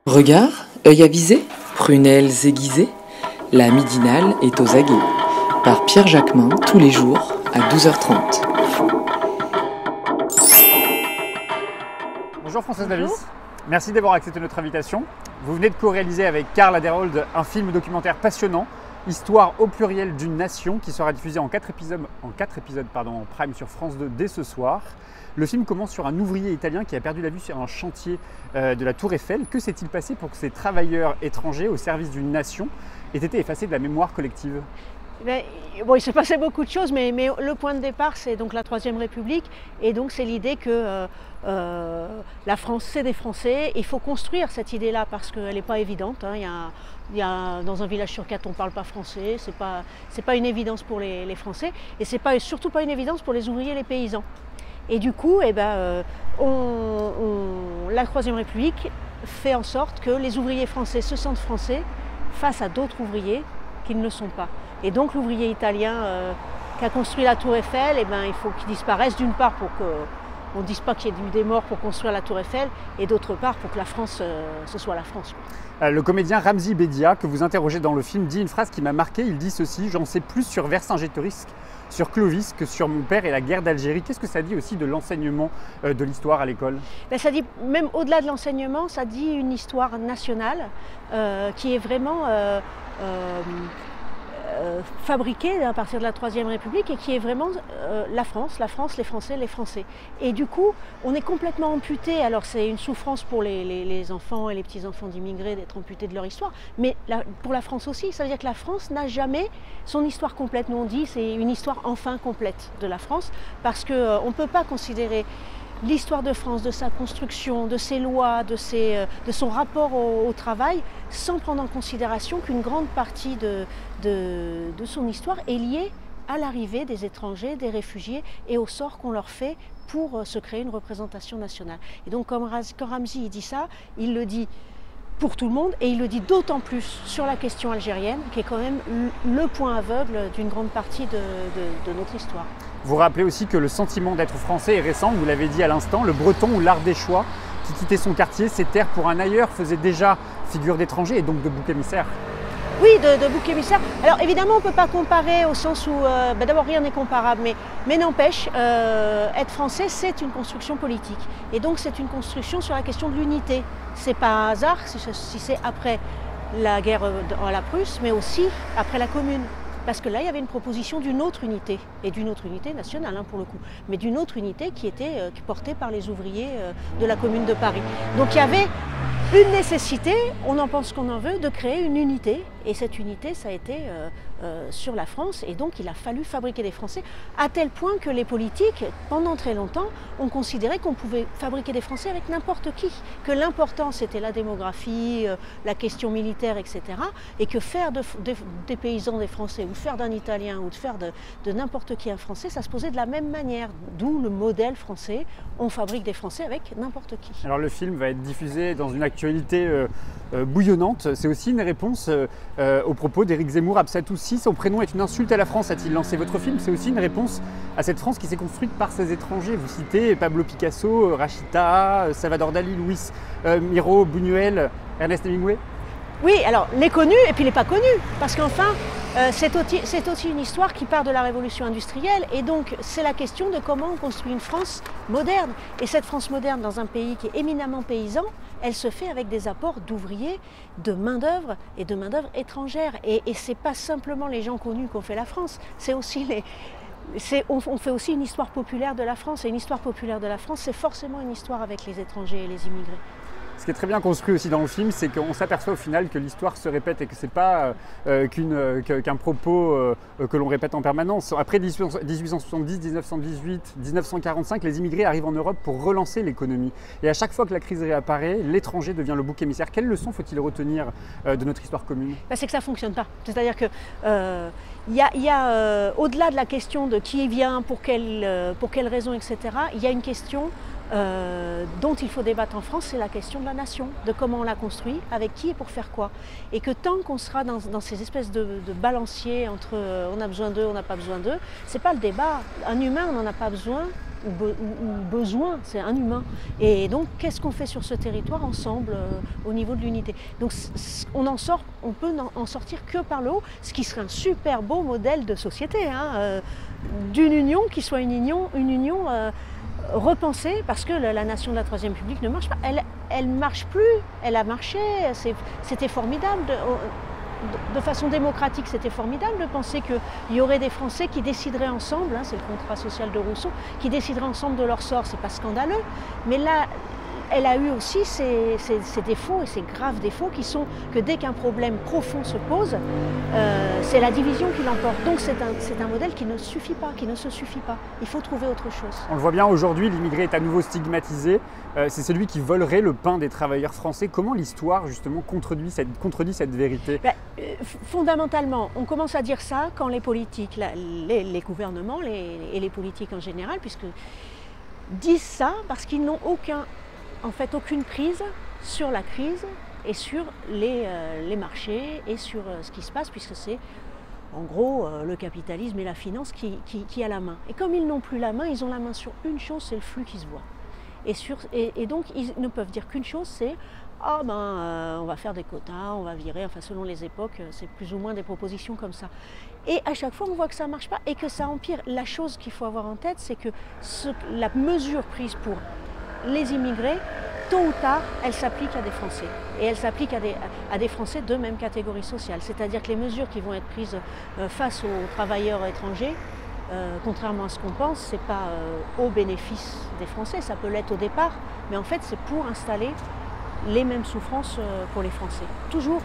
Regard, œil avisé, prunelles aiguisées, la midinale est aux aguets. Par Pierre Jacquemin, tous les jours à 12h30. Bonjour Françoise Davis, merci d'avoir accepté notre invitation. Vous venez de co-réaliser avec Karl Laderholm un film documentaire passionnant, Histoire au pluriel d'une nation, qui sera diffusé en 4 épisodes en prime sur France 2 dès ce soir. Le film commence sur un ouvrier italien qui a perdu la vue sur un chantier de la Tour Eiffel. Que s'est-il passé pour que ces travailleurs étrangers au service d'une nation aient été effacés de la mémoire collective ? Il s'est passé beaucoup de choses, mais le point de départ, c'est donc la Troisième République. Et donc, c'est l'idée que la France, c'est des Français. Il faut construire cette idée-là parce qu'elle n'est pas évidente. Dans un village sur 4, on ne parle pas français. Ce n'est pas une évidence pour les Français. Et ce n'est surtout pas une évidence pour les ouvriers et les paysans. Et du coup, la Troisième République fait en sorte que les ouvriers français se sentent français face à d'autres ouvriers qui ne le sont pas. Et donc l'ouvrier italien qui a construit la Tour Eiffel, il faut qu'il disparaisse, d'une part pour qu'on ne dise pas qu'il y ait eu des morts pour construire la Tour Eiffel, et d'autre part pour que la France, ce soit la France. Le comédien Ramzy Bedia, que vous interrogez dans le film, dit une phrase qui m'a marqué. Il dit ceci: « J'en sais plus sur Vercingétorix, sur Clovis que sur mon père et la guerre d'Algérie ». Qu'est-ce que ça dit aussi de l'enseignement de l'histoire à l'école ? Ça dit, même au-delà de l'enseignement, ça dit une histoire nationale qui est vraiment fabriquée à partir de la Troisième République et qui est vraiment la France, les Français, les Français. Et du coup, on est complètement amputé. Alors c'est une souffrance pour les enfants et les petits-enfants d'immigrés d'être amputés de leur histoire, mais pour la France aussi, ça veut dire que la France n'a jamais son histoire complète. Nous on dit c'est une histoire enfin complète de la France, parce qu'on ne peut pas considérer l'histoire de France, de sa construction, de ses lois, de son rapport au travail, sans prendre en considération qu'une grande partie de son histoire est liée à l'arrivée des étrangers, des réfugiés et au sort qu'on leur fait pour se créer une représentation nationale. Et donc quand Ramzy dit ça, il le dit pour tout le monde, et il le dit d'autant plus sur la question algérienne, qui est quand même le point aveugle d'une grande partie de notre histoire. Vous rappelez aussi que le sentiment d'être français est récent, vous l'avez dit à l'instant. Le breton ou l'ardéchois qui quittait son quartier, ses terres pour un ailleurs, faisait déjà figure d'étranger et donc de bouc émissaire. Oui, de bouc émissaire. Alors évidemment, on ne peut pas comparer au sens où, d'abord rien n'est comparable, mais n'empêche, être français, c'est une construction politique. Et donc c'est une construction sur la question de l'unité. C'est pas un hasard si c'est après la guerre à la Prusse, mais aussi après la Commune. Parce que là, il y avait une proposition d'une autre unité, et d'une autre unité nationale pour le coup, mais d'une autre unité qui était portée par les ouvriers de la Commune de Paris. Donc il y avait une nécessité, on en pense qu'on en veut, de créer une unité, et cette unité, ça a été sur la France, et donc il a fallu fabriquer des Français, à tel point que les politiques, pendant très longtemps, ont considéré qu'on pouvait fabriquer des Français avec n'importe qui, que l'important c'était la démographie, la question militaire, etc., et que faire des paysans des Français, ou de faire d'un Italien, ou de faire de n'importe qui un Français, ça se posait de la même manière, d'où le modèle français, on fabrique des Français avec n'importe qui. Alors le film va être diffusé dans une actualité bouillonnante, c'est aussi une réponse aux propos d'Éric Zemmour. Absatoussi, son prénom est une insulte à la France, a-t-il lancé votre film? C'est aussi une réponse à cette France qui s'est construite par ses étrangers. Vous citez Pablo Picasso, Rachita, Salvador Dali, Luis Miro, Buñuel, Ernest Hemingway. Oui, alors les connus et puis les pas connus, parce qu'enfin c'est aussi une histoire qui part de la révolution industrielle, et donc c'est la question de comment on construit une France moderne. Et cette France moderne dans un pays qui est éminemment paysan, elle se fait avec des apports d'ouvriers, de main-d'œuvre et de main-d'œuvre étrangère. Et ce n'est pas simplement les gens connus qui ont fait la France, c'est aussi on fait aussi une histoire populaire de la France, et une histoire populaire de la France, c'est forcément une histoire avec les étrangers et les immigrés. Ce qui est très bien construit aussi dans le film, c'est qu'on s'aperçoit au final que l'histoire se répète et que ce n'est pas qu'un propos que l'on répète en permanence. Après 1870, 1918, 1945, les immigrés arrivent en Europe pour relancer l'économie. Et à chaque fois que la crise réapparaît, l'étranger devient le bouc émissaire. Quelle leçon faut-il retenir de notre histoire commune ? C'est que ça ne fonctionne pas. C'est-à-dire que au-delà de la question de qui vient, pour quelles raisons, etc., il y a une question dont il faut débattre en France, c'est la question de la nation, de comment on la construit, avec qui et pour faire quoi. Et que tant qu'on sera dans ces espèces de balanciers entre on a besoin d'eux, on n'a pas besoin d'eux, c'est pas le débat. Un humain, on n'en a pas besoin, ou besoin, c'est un humain. Et donc, qu'est-ce qu'on fait sur ce territoire ensemble au niveau de l'unité? Donc, on peut en sortir que par le haut, ce qui serait un super beau modèle de société, hein, d'une union qui soit une union repensée, parce que la nation de la Troisième République ne marche pas. Elle marche plus, elle a marché, c'était formidable. De façon démocratique, c'était formidable de penser qu'il y aurait des Français qui décideraient ensemble, hein, c'est le contrat social de Rousseau, qui décideraient ensemble de leur sort, c'est pas scandaleux. Mais là, elle a eu aussi ces défauts et ces graves défauts qui sont que dès qu'un problème profond se pose, c'est la division qui l'emporte. Donc c'est un modèle qui ne suffit pas, qui ne se suffit pas. Il faut trouver autre chose. On le voit bien aujourd'hui, l'immigré est à nouveau stigmatisé. C'est celui qui volerait le pain des travailleurs français. Comment l'histoire justement contredit cette vérité? Fondamentalement, on commence à dire ça quand les politiques, les gouvernements et les politiques en général, puisque disent ça parce qu'ils n'ont aucune prise sur la crise et sur les marchés et sur ce qui se passe, puisque c'est en gros le capitalisme et la finance qui a la main. Et comme ils n'ont plus la main, ils ont la main sur une chose, c'est le flux qui se voit. Et donc ils ne peuvent dire qu'une chose, c'est on va faire des quotas, on va virer, enfin selon les époques, c'est plus ou moins des propositions comme ça. Et à chaque fois on voit que ça ne marche pas et que ça empire. La chose qu'il faut avoir en tête, c'est que la mesure prise pour les immigrés, tôt ou tard, elle s'applique à des Français. Et elle s'applique à des Français de même catégorie sociale. C'est-à-dire que les mesures qui vont être prises face aux travailleurs étrangers, contrairement à ce qu'on pense, ce n'est pas au bénéfice des Français, ça peut l'être au départ, mais en fait c'est pour installer les mêmes souffrances pour les Français. Toujours.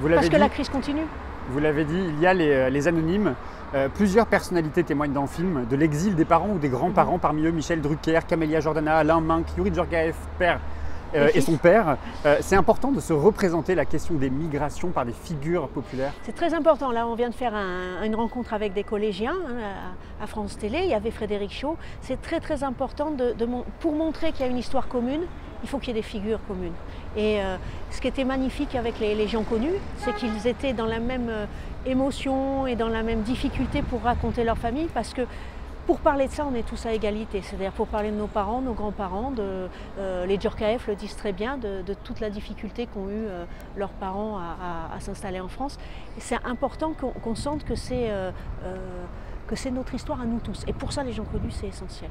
Parce que la crise continue. Vous l'avez dit, il y a les anonymes. Plusieurs personnalités témoignent dans le film de l'exil des parents ou des grands-parents, parmi eux Michel Drucker, Camélia Jordana, Alain Minc, Youri Djorgaev, père et son père. C'est important de se représenter la question des migrations par des figures populaires. C'est très important. Là, on vient de faire une rencontre avec des collégiens à France Télé. Il y avait Frédéric Chaud. C'est très très important pour montrer qu'il y a une histoire commune. Il faut qu'il y ait des figures communes. Et ce qui était magnifique avec les gens connus, c'est qu'ils étaient dans la même émotion et dans la même difficulté pour raconter leur famille, parce que pour parler de ça, on est tous à égalité. C'est-à-dire pour parler de nos parents, nos grands-parents, les Djorkaeff le disent très bien, de toute la difficulté qu'ont eu leurs parents à s'installer en France. C'est important qu'on sente que c'est notre histoire à nous tous. Et pour ça, les gens connus, c'est essentiel.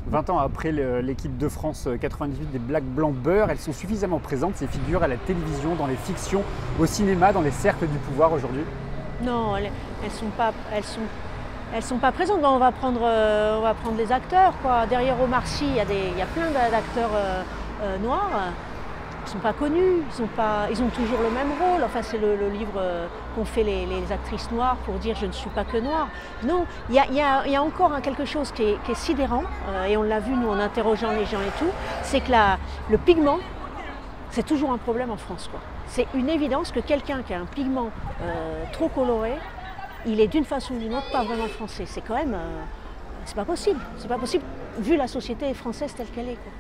20 ans après l'équipe de France 98 des Black Blancs Beurre, elles sont suffisamment présentes, ces figures, à la télévision, dans les fictions, au cinéma, dans les cercles du pouvoir aujourd'hui? Non, elles sont pas présentes. Bon, on va prendre les acteurs, quoi. Derrière Omar Sy, il y a plein d'acteurs noirs. Ils ne sont pas connus, ils ont toujours le même rôle. Enfin, c'est le livre qu'ont fait les actrices noires pour dire « je ne suis pas que noire ». Non, il y a encore quelque chose qui est sidérant, et on l'a vu nous en interrogeant les gens et tout, c'est que le pigment, c'est toujours un problème en France, quoi. C'est une évidence que quelqu'un qui a un pigment trop coloré, il est d'une façon ou d'une autre pas vraiment français. C'est quand même, c'est pas possible, vu la société française telle qu'elle est, quoi.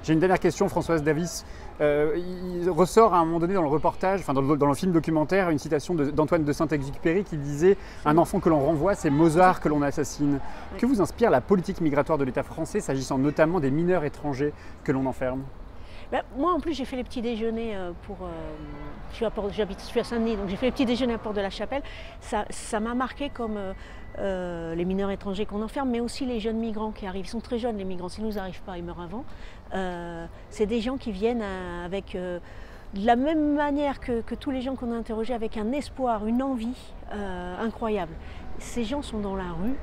J'ai une dernière question, Françoise Davis. Il ressort à un moment donné dans le reportage, enfin dans le film documentaire, une citation d'Antoine de Saint-Exupéry qui disait « Un enfant que l'on renvoie, c'est Mozart que l'on assassine ». Que vous inspire la politique migratoire de l'État français, s'agissant notamment des mineurs étrangers que l'on enferme? Moi, en plus, j'ai fait les petits déjeuners je suis à Saint-Denis, donc j'ai fait les petits déjeuners à Porte de la Chapelle. Ça m'a marqué comme les mineurs étrangers qu'on enferme, mais aussi les jeunes migrants qui arrivent. Ils sont très jeunes, les migrants. S'ils ne nous arrivent pas, ils meurent avant. C'est des gens qui viennent avec, de la même manière que tous les gens qu'on a interrogés, avec un espoir, une envie incroyable. Ces gens sont dans la rue,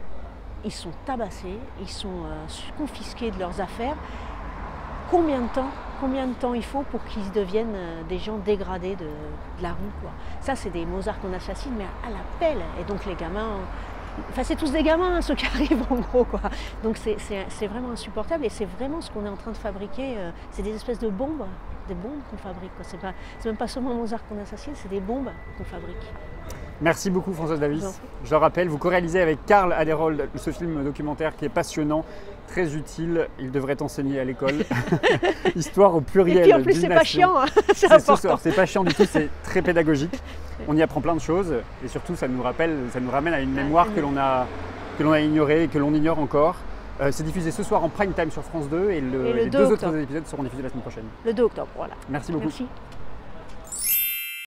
ils sont tabassés, ils sont confisqués de leurs affaires. Combien de temps il faut pour qu'ils deviennent des gens dégradés de la rue, quoi. Ça, c'est des Mozart qu'on assassine, mais à la pelle. Et donc les gamins, enfin c'est tous des gamins, ceux qui arrivent en gros, quoi. Donc c'est vraiment insupportable, et c'est vraiment ce qu'on est en train de fabriquer. C'est des espèces de bombes, qu'on fabrique, quoi. C'est même pas seulement Mozart qu'on assassine, c'est des bombes qu'on fabrique. Merci beaucoup Françoise Davis. Je le rappelle, vous co-réalisez avec Karl Aderold ce film documentaire qui est passionnant, très utile, il devrait enseigner à l'école. Histoire au pluriel. Et puis en plus c'est pas chiant, hein. C'est important. C'est pas chiant du tout, c'est très pédagogique. On y apprend plein de choses et surtout ça nous ramène à une mémoire que l'on a ignorée et que l'on ignore encore. C'est diffusé ce soir en prime time sur France 2 et les 2 deux octobre. autres épisodes seront diffusés la semaine prochaine. Le 2 octobre, voilà. Merci beaucoup. Merci.